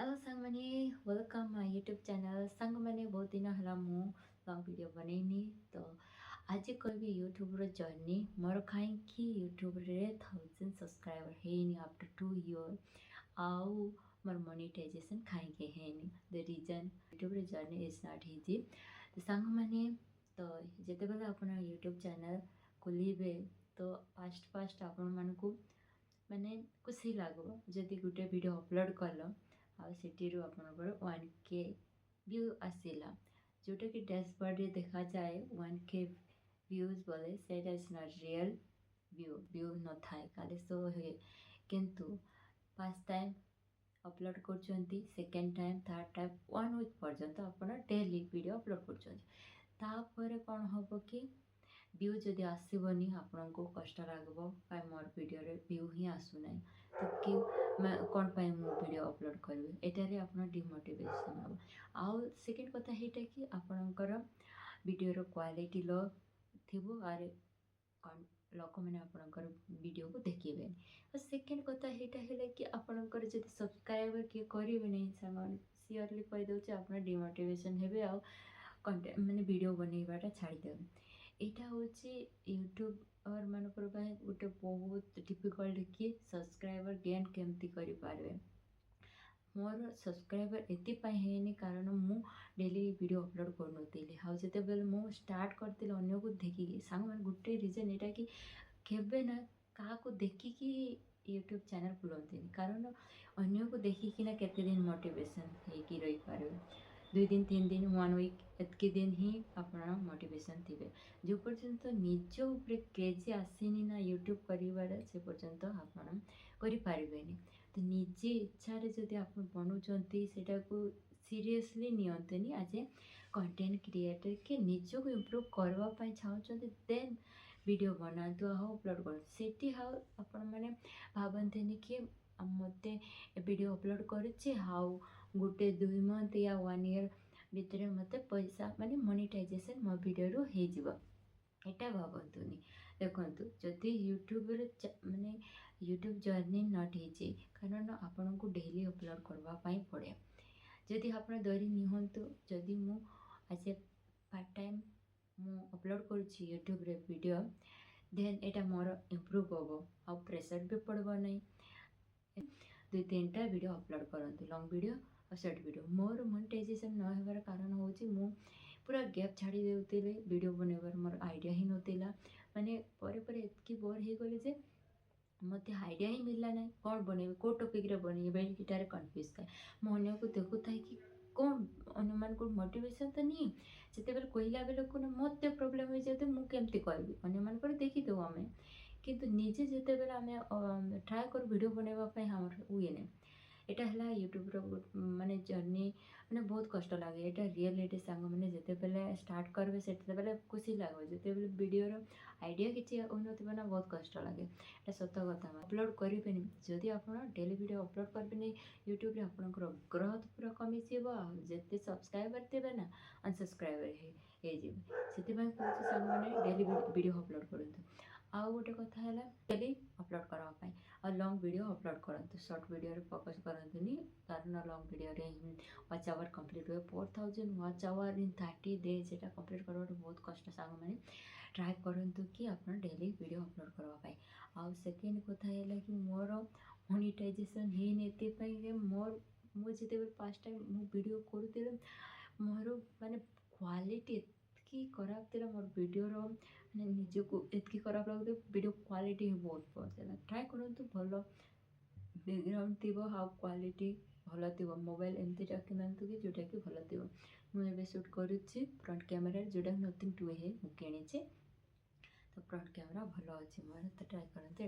hello साଙ୍ଗमाने welcome my YouTube channel साଙ୍ଗमाने बहुत दिन हला मु लॉन्ग वीडियो बनैनी तो आज कहबी यूट्यूब रो जर्नी मोर कहीं यूट्यूब रे 1000 सब्सक्राइबर हेनी आफ्टर 2 years आउ मोर मोनेटाइजेशन कहीं हेनी द रीजन यूट्यूब रो जर्नी इज नॉट इजी तो साଙ୍ଗमाने तो जेते बेला अपन यूट्यूब चैनल खोलिबे तो फास्ट आपण मानकू माने खुशी लागो जदि गोटे वीडियो अपलोड कल आठिरू आपंकर 1K व्यू आसला जोटा कि डैशबोर्ड रे देखा जाए 1K व्यूज बोले से इज नॉट रियल व्यू न थाए खाली शो हुए किंतु फर्स्ट टाइम अपलोड कर second time third time 1 week पर्यंत आप डेली वीडियो अपलोड कर कौन हम कि व्यू जदि आसबनी आपण को कष्ट लगो मोर वीडियो रे व्यू ही आसुना तो कि कौन पाई मु वीडियो अपलोड करी एटारे आपण डिमोटिवेशन हम आउ सेकेंड कथा हेटा कि आपणकर वीडियो रो क्वालिटी लो थिबो आरे लोक मैंने आपणकर वीडियो को देखिबे और सेकेंड कथा हेटा हेले कि आपणकर जदि सब्सक्राइबर किए करिवे नै सामान सियरली कहि दउछ आपण डिमोटिवेशन हेबे आ कंटेंट माने वीडियो बनैबाटा छाड़ी देबे यहाँ हूँ यूट्यूब और मानकर गोटे बहुत डिफिकल्ट कि सब्सक्राइबर गेन केमती करें मोर सब्सक्राइबर एपाई कारण मु डेली वीडियो अपलोड कर हाँ जिते मु स्टार्ट करती अन्न को देखिकी सांग मैंने गोटे रिजन यहाँ कि केबे ना क्या देखिकी यूट्यूब चैनल खुलती कारण अन्न को देखिकी केते दिन मोटिवेशन हो रही पारे 2 दिन 3 दिन 1 वीक एतकी दिन ही आप मोटिवेशन थे जो पर्यंत निज उपरे क्रेज आसनी ना यूट्यूब कर से पर्यंत आप करें तो निजे इच्छा जदि आप बनाऊँगी सेटा को सीरियसली नियंतनी आज ए कंटेंट क्रिएटर के निज को इम्प्रूव करने चाहते देन वीडियो बनातु हाँ अपलोड कर हाँ आपण मैंने भावते कि मत वीडियो अपलोड करुच्छे हाउ गोटे 2 मंथ या 1 year भितर मत पैसा माने मोनेटाइजेशन मो वीडियो रो हो यहाँ भावतुनि देखु जदि यूट्यूब माने यूट्यूब जर्नी नट हो कारण आपन को डेली अपलोड करवाई पड़े जदि आप डरी निहतु जदि मु आज ए पार्ट टाइम मु अपलोड करुच्ची यूट्यूब रे वीडियो देन एटा मोर इम्प्रूव हम आ प्रेशर भी पड़ब नहीं 2-3टा वीडियो अपलोड करते लॉन्ग वीडियो और शॉर्ट वीडियो मोर मोनेटाइजेशन न होबार कारण हूँ मु पूरा गैप छाड़ी देते वीडियो बनइबार मोर आइडिया ही नथिला माने परे परे एतकी बोर हो गली जे मत आइडिया ही मिलला ना कौन बनइबे को टॉपिक रे बनइबे इटारे कन्फ्यूज थाए मन को देखु थाए कि कौन अनुमान को मोटिवेशन तो नहीं जिते बेले कहला बेले को मत प्रोब्लेम हो जाते मु केमती करबी अनुमान कर देखी देव आम किंतु निजे जिते बेले आम ट्राए कर वीडियो बनवाई हमर हुए ना यहाँ है यूट्यूब रो माने जर्नी माने बहुत कष्ट लगे यहाँ रियलिटी सांग मैंने जिते बेले स्टार्ट करबे से बेले खुशी लगे जिते बेले वीडियो रो आइडिया किसी होना ना बहुत कष्ट लगे ये सत कथा अपलोड करें जदि आप डेली वीडियो अपलोड करें यूट्यूब रे आपनकर ग्रोथ पूरा कमी जिते सब्सक्राइबर थे ना अनसब्सक्राइबर से सांग मैंने डेली वीडियो अपलोड करूँ आउ गोटे कथा है डेली अपलोड करवाई और लॉन्ग वीडियो अपलोड करते शॉर्ट वीडियो फोकस करते कारण लॉन्ग वीडियो रे वाच आवर कंप्लीट हुए 4000 वाच आवर इन 30 डेज यहाँ कंप्लीट करवा बहुत कष्ट सांग मैंने ट्राए करूँ कि आप डेली वीडियो अपलोड करवाई आउ सेकेंड कथा है कि मोर मोनेटाइजेशन होने मोर मुझे फर्स्ट टाइम मु वीडियो करूँ मोर माने क्वालिटी कि खराब थी मोर वीडियो मैंने निजको एतकी खराब लगे वीडियो क्वालिटी ही बहुत पड़ता ट्राए करूँ भल बैकग्राउंड थी हाउ क्वालिटी भल थी मोबाइल एमती रखना कि जोटा कि भल थी मुझे शूट करुच्ची फ्रंट कैमेरा जोटा नथिंग टू है मुझे किणी तो फ्रंट कैमेरा भल अच्छे मोर तो ट्राए करते